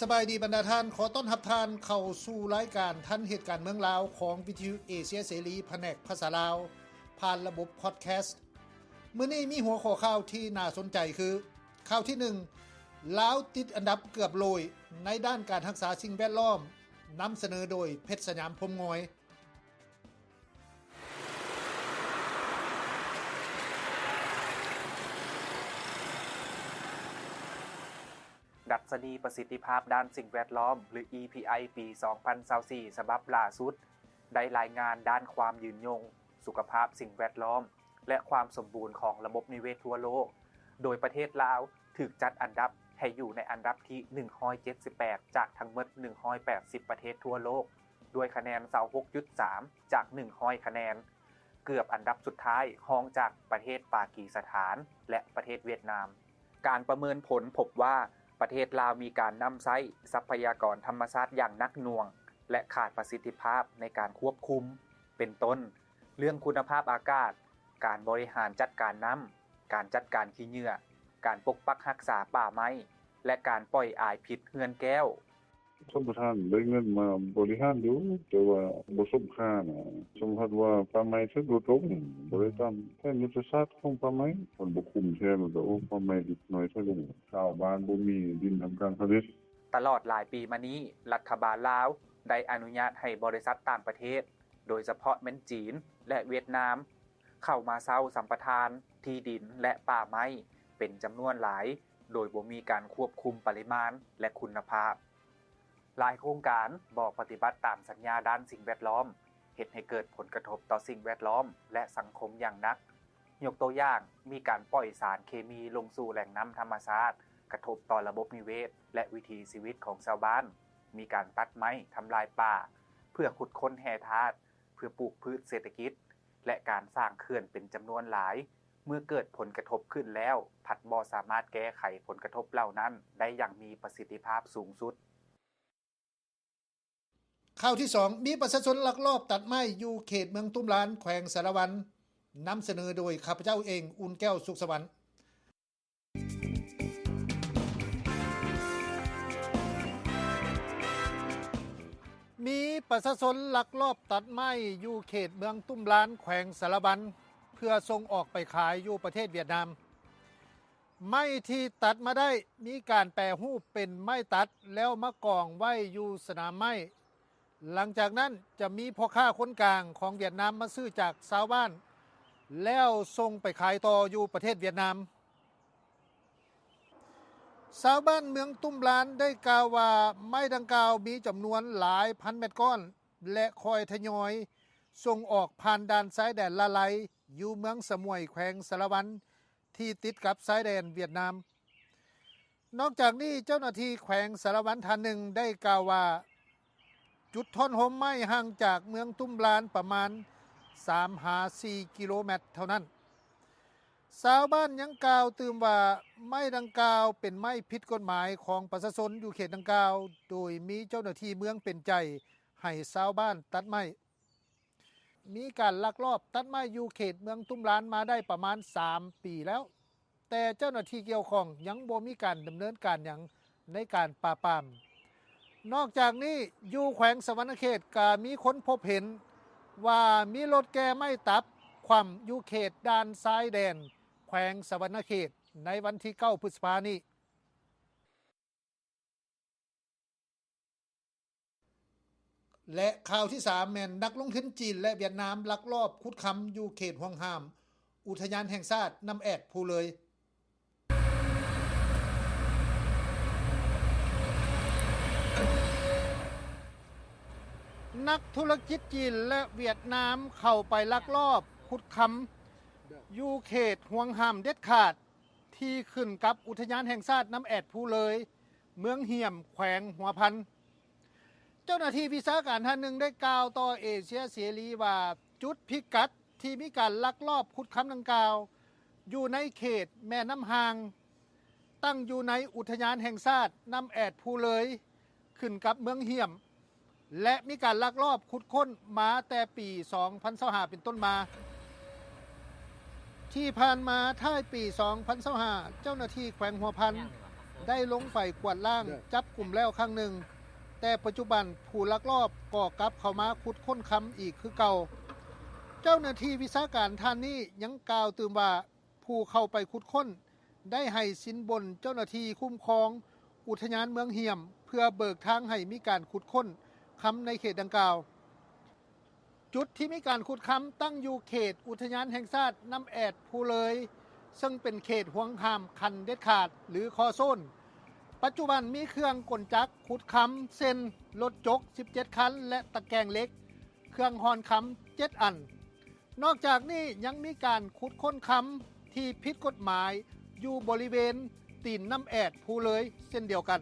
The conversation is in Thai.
สบายดีบรรดาท่านขอต้อนรับท่านเข้าสู่รายการทันเหตุการณ์เมืองลาวของวิทยุเอเชียเสรีแผนกภาษาลาวผ่านระบบพอดแคสต์มื้อนี้มีหัวข้อข่าวที่น่าสนใจคือข่าวที่1ลาวติดอันดับเกือบโลยในด้านการรักษาสิ่งแวดล้อมนำเสนอโดยเพชรสยามพรหมงอยดัชนีประสิทธิภาพด้านสิ่งแวดล้อมหรือ EPI ปี 2024 ฉบับล่าสุดได้รายงานด้านความยืนยงสุขภาพสิ่งแวดล้อมและความสมบูรณ์ของระบบนิเวศทั่วโลกโดยประเทศลาวถูกจัดอันดับให้อยู่ในอันดับที่178จากทั้งหมด180ประเทศทั่วโลกด้วยคะแนน 26.3 จาก100คะแนนเกือบอันดับสุดท้ายรองจากประเทศปากีสถานและประเทศเวียดนามการประเมินผลพบว่าประเทศลาวมีการนำใช้ทรัพยากรธรรมชาติอย่างหนักหน่วงและขาดประสิทธิภาพในการควบคุมเป็นต้นเรื่องคุณภาพอากาศการบริหารจัดการน้ำการจัดการขี้เหงื่อการปกปักรักษาป่าไม้และการปล่อยอายพิษเฮือนแก้วท่านประธานได้เงินมาบริหารอยู่แต่ว่าบ่สมค่านะสมมติว่าป่าไม้ซึ่งลดลงบ่ได้ตามแผนยุทธศาสตร์ของป่าไม้มันบ่คุ้มแท้มันก็ป่าไม้ดิบน้อยซะลงชาวบ้านบ่มีดินทำการผลิตตลอดหลายปีมานี้รัฐบาลลาวได้อนุญาตให้บริษัทต่างประเทศโดยเฉพาะแม่นจีนและเวียดนามเข้ามาเช่าสัมปทานที่ดินและป่าไม้เป็นจำนวนหลายโดยบ่มีการควบคุมปริมาณและคุณภาพหลายโครงการบ่ปฏิบัติตามสัญญาด้านสิ่งแวดล้อมเฮ็ดให้เกิดผลกระทบต่อสิ่งแวดล้อมและสังคมอย่างหนักยกตัวอย่างมีการปล่อยสารเคมีลงสู่แหล่งน้ำธรรมชาติกระทบต่อระบบนิเวศและวิถีชีวิตของชาวบ้านมีการตัดไม้ทำลายป่าเพื่อขุดค้นแร่ธาตุเพื่อปลูกพืชเศรษฐกิจและการสร้างเขื่อนเป็นจำนวนหลายเมื่อเกิดผลกระทบขึ้นแล้วผัดบ่สามารถแก้ไขผลกระทบเหล่านั้นได้อย่างมีประสิทธิภาพสูงสุดข่าวที่2มีประชาชนลักลอบตัดไม้อยู่เขตเมืองตุ้มล้านแขวงสารวันนำเสนอโดยข้าพเจ้าเองอุ่นแก้วสุขสวรรค์มีประชาชนลักลอบตัดไม้อยู่เขตเมืองตุ้มล้านแขวงสารวันเพื่อส่งออกไปขายอยู่ประเทศเวียดนามไม้ที่ตัดมาได้มีการแปรรูปเป็นไม้ตัดแล้วมากองไว้อยู่สนามไม้หลังจากนั้นจะมีพ่อค้าคนกลางของเวียดนามมาซื้อจากชาวบ้านแล้วส่งไปขายต่ออยู่ประเทศเวียดนามชาวบ้านเมืองตุ้มล้านได้กล่าวว่าไม้ดังกล่าวมีจำนวนหลายพันเม็ดก้อนและคอยทยอยส่งออกผ่านด่านชายแดนละไลอยู่เมืองสมวยแขวงสารวันที่ติดกับชายแดนเวียดนามนอกจากนี้เจ้าหน้าที่แขวงสารวันท่านหนึ่งได้กล่าวว่าจุดท่อนโฮมไม้ห่างจากเมืองตุ้มล้านประมาณ 3-4 กิโลเมตรเท่านั้นชาวบ้านยังกล่าวตื่มว่าไม้ดังกล่าวเป็นไม้ผิดกฎหมายของประชาชนอยู่เขตดังกล่าวโดยมีเจ้าหน้าที่เมืองเป็นใจให้ชาวบ้านตัดไม้มีการลักลอบตัดไม้อยู่เขตเมืองตุ้มล้านมาได้ประมาณ3 ปีแล้วแต่เจ้าหน้าที่เกี่ยวข้องยังบ่มีการดำเนินการหยังในการปราบปรามนอกจากนี้อยู่แขวงสวรรณเขตก็มีคนพบเห็นว่ามีรถแก่ไม้ตับคว่ำอยู่เขตด้านซ้ายแดนแขวงสวรรณเขตในวันที่9 พฤษภาคมนี้และข่าวที่3แม่นนักลงทุนจีนและเวียดนามลักลอบขุดค้ำอยู่เขตห่วงห้ามอุทยานแห่งชาติน้ำแอดภูเลยนักธุรกิจจีนและเวียดนามเข้าไปลักลอบขุดค้ำอยู่เขตห่วงห้ามเด็ดขาดที่ขึ้นกับอุทยานแห่งชาติน้ำแอดภูเลยเมืองเหี่ยมแขวงหัวพันเจ้าหน้าที่วิชาการท่านหนึ่งได้กล่าวต่อเอเชียเสรีว่าจุดพิกัดที่มีการลักลอบขุดค้ำดังกล่าวอยู่ในเขตแม่น้ำหางตั้งอยู่ในอุทยานแห่งชาติน้ำแอดภูเลยขึ้นกับเมืองเหี่ยมและมีการลักลอบขุดค้นมาแต่ปี2025เป็นต้นมาที่ผ่านมาท้ายปี2025เจ้าหน้าที่แขวงหัวพัน ได้ลงไปกวาดล้างจับกลุ่มแล้วครั้งหนึ่งแต่ปัจจุบันผู้ลักลอบก่อกลับเข้ามาขุดค้นค้ำอีกคือเก่าเจ้าหน้าที่วิชาการท่านนี้ยังกล่าวตื่มว่าผู้เข้าไปขุดค้นได้ให้สินบนเจ้าหน้าที่คุ้มครองอุทยานเมืองเหี่ยมเพื่อเบิกทางให้มีการขุดค้นค้ำในเขตดังกล่าวจุดที่มีการขุดค้ำตั้งอยู่เขตอุทยานแห่งชาติน้ำแอดภูเลยซึ่งเป็นเขตห่วงห้ามคันเด็ดขาดหรือคอโซนปัจจุบันมีเครื่องกลจักรขุดค้ำเส้นรถจก17คันและตะแกรงเหล็กเครื่องหอนค้ำ7อันนอกจากนี้ยังมีการขุดค้นค้ำที่ผิดกฎหมายอยู่บริเวณตีนน้ำแอดภูเลยเช่นเดียวกัน